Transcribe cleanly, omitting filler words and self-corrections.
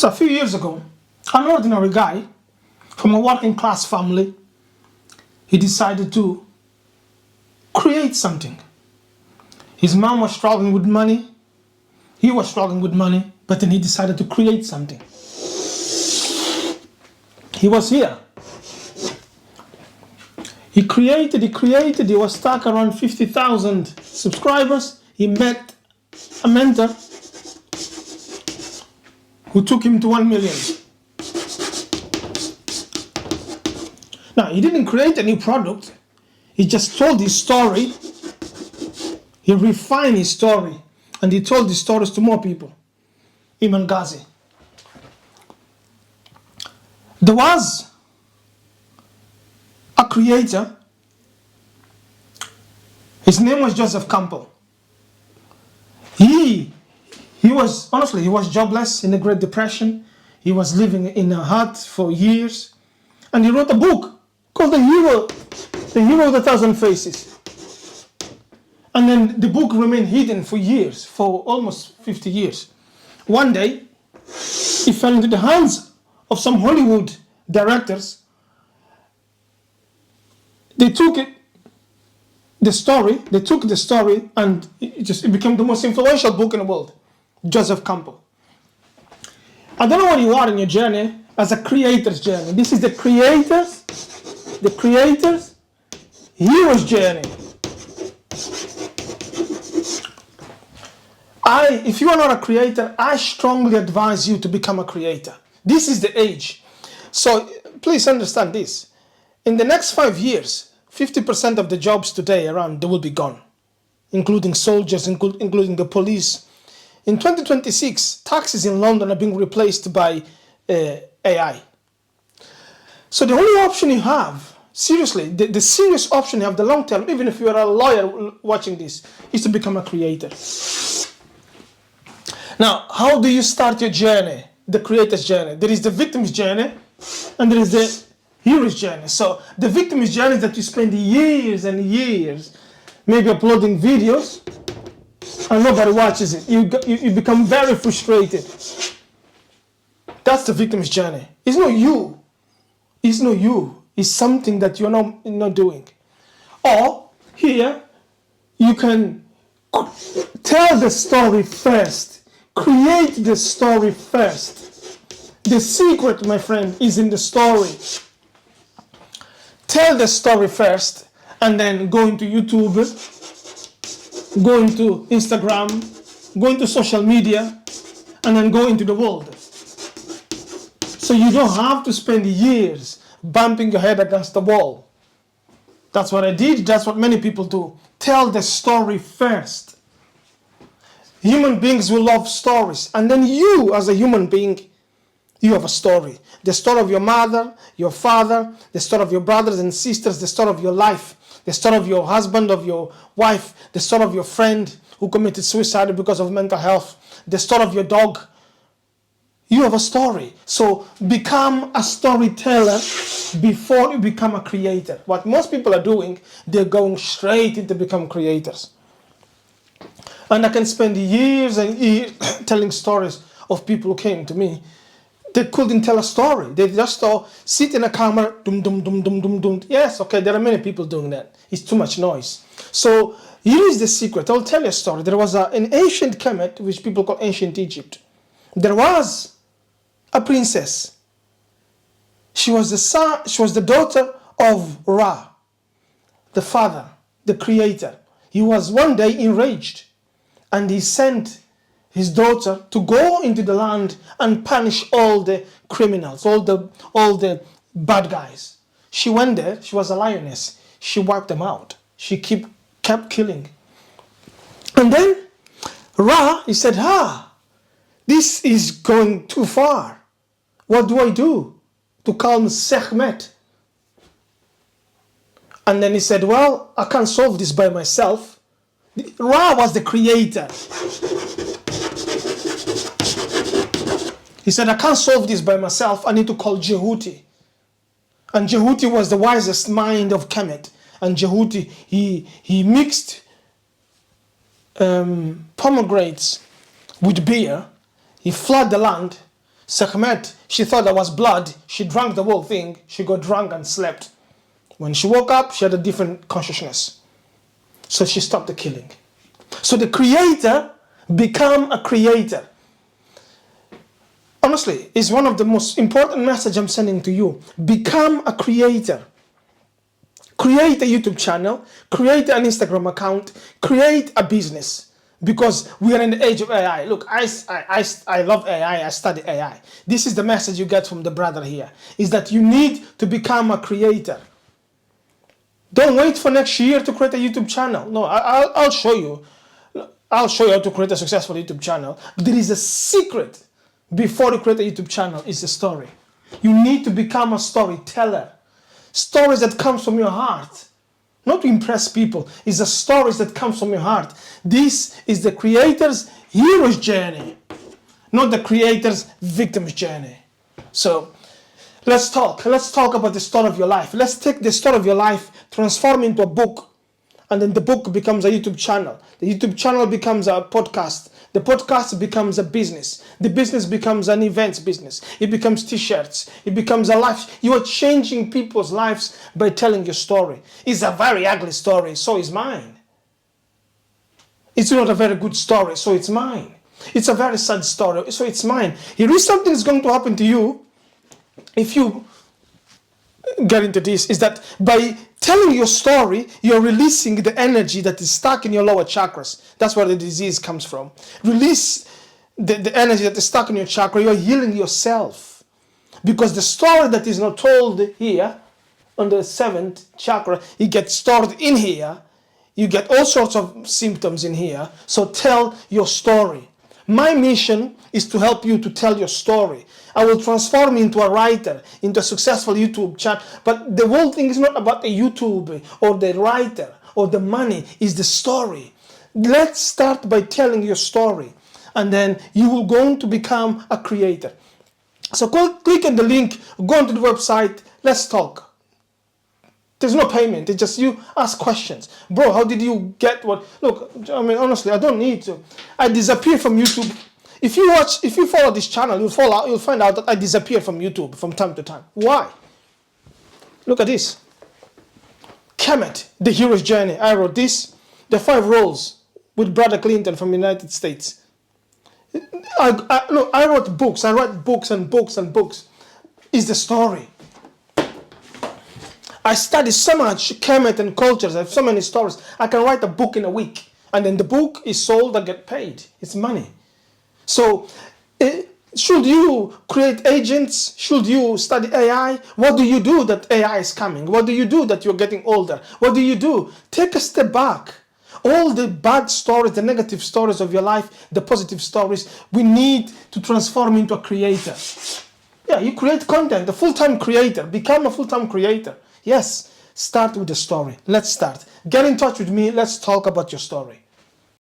So a few years ago, an ordinary guy from a working class family, he decided to create something. His mom was struggling with money, he was struggling with money, but then he decided to create something. He was here. He was stuck around 50,000 subscribers. He met a mentor who took him to 1 million. Now, he didn't create a new product. He just told his story. He refined his story, and he told his stories to more people. Imam Ghazi. There was a creator. His name was Joseph Campbell. He was jobless in the Great Depression. He was living in a hut for years, and he wrote a book called The Hero of the Thousand Faces. And then the book remained hidden for years, for almost 50 years. One day, it fell into the hands of some Hollywood directors. They took the story, and it became the most influential book in the world. Joseph Campbell. I don't know where you are in your journey as a creator's journey. This is the creator's hero's journey. If you are not a creator, I strongly advise you to become a creator. This is the age. So please understand this. In the next 5 years, 50% of the jobs today around, they will be gone, including soldiers, including the police. In 2026, taxis in London are being replaced by AI. So the only option you have, seriously, the serious option you have, the long term, even if you are a lawyer watching this, is to become a creator. Now, how do you start your journey, the creator's journey? There is the victim's journey, and there is the hero's journey. So the victim's journey is that you spend years and years maybe uploading videos, and nobody watches it. You become very frustrated. That's the victim's journey. It's not you. It's something that you're not doing. Or here, you can tell the story first. Create the story first. The secret, my friend, is in the story. Tell the story first, and then go into YouTube, go into Instagram, go into social media, and then go into the world. So you don't have to spend years bumping your head against the wall. That's what I did. That's what many people do. Tell the story first. Human beings will love stories. And then you, as a human being, you have a story. The story of your mother, your father, the story of your brothers and sisters, the story of your life, the story of your husband, of your wife, the story of your friend who committed suicide because of mental health, the story of your dog. You have a story. So become a storyteller before you become a creator. What most people are doing, they're going straight into become creators. And I can spend years and years telling stories of people who came to me. They couldn't tell a story. They just sit in a camera, dum dum dum dum dum dum. Yes, okay, there are many people doing that. It's too much noise. So here is the secret. I'll tell you a story. There was an ancient Kemet, which people call ancient Egypt. There was a princess. She was the daughter of Ra, the father, the creator. He was one day enraged, and he sent his daughter to go into the land and punish all the criminals, all the bad guys. She went there. She was a lioness. She wiped them out. She kept killing. And then Ra, he said, this is going too far. What do I do to calm Sekhmet? And then he said, well, I can't solve this by myself. Ra was the creator. He said, I can't solve this by myself. I need to call Jehuti. And Jehuti was the wisest mind of Kemet. And Jehuti, he mixed pomegranates with beer. He flooded the land. Sekhmet, she thought that was blood. She drank the whole thing. She got drunk and slept. When she woke up, she had a different consciousness. So she stopped the killing. So the creator become a creator. Honestly, it's one of the most important messages I'm sending to you. Become a creator. Create a YouTube channel. Create an Instagram account. Create a business. Because we are in the age of AI. Look, I love AI. I study AI. This is the message you get from the brother here. Is that you need to become a creator. Don't wait for next year to create a YouTube channel. No, I'll show you. I'll show you how to create a successful YouTube channel. But there is a secret before you create a YouTube channel. It's a story. You need to become a storyteller. Stories that comes from your heart. Not to impress people. It's the stories that comes from your heart. This is the creator's hero's journey. Not the creator's victim's journey. So, let's talk. Let's talk about the story of your life. Let's take the story of your life, transform it into a book. And then the book becomes a YouTube channel. The YouTube channel becomes a podcast. The podcast becomes a business. The business becomes an events business. It becomes t-shirts. It becomes a life. You are changing people's lives by telling your story. It's a very ugly story, so is mine. It's not a very good story, so it's mine. It's a very sad story, so it's mine. Here is something that's going to happen to you if you get into this, is that by telling your story, you're releasing the energy that is stuck in your lower chakras. That's where the disease comes from. Release the energy that is stuck in your chakra. You're healing yourself. Because the story that is not told here, on the 7th chakra, it gets stored in here. You get all sorts of symptoms in here. So tell your story. My mission is to help you to tell your story. I will transform you into a writer, into a successful YouTube channel. But the whole thing is not about the YouTube or the writer or the money. It's the story. Let's start by telling your story. And then you will go to become a creator. So click on the link, go onto the website, let's talk. There's no payment. It's just you ask questions. Bro, how did you get what? Look, I mean, honestly, I don't need to. I disappear from YouTube. If you follow this channel, you'll find out that I disappear from YouTube from time to time. Why? Look at this. Kemet, the hero's journey. I wrote this. The 5 roles with Brother Clinton from the United States. I wrote books. I write books and books and books. It's the story. I study so much Kemet and cultures. I have so many stories. I can write a book in a week. And then the book is sold and get paid. It's money. So, should you create agents? Should you study AI? What do you do that AI is coming? What do you do that you're getting older? What do you do? Take a step back. All the bad stories, the negative stories of your life, the positive stories, we need to transform into a creator. Yeah, you create content, a full-time creator. Become a full-time creator. Yes, start with the story. Let's start. Get in touch with me. Let's talk about your story.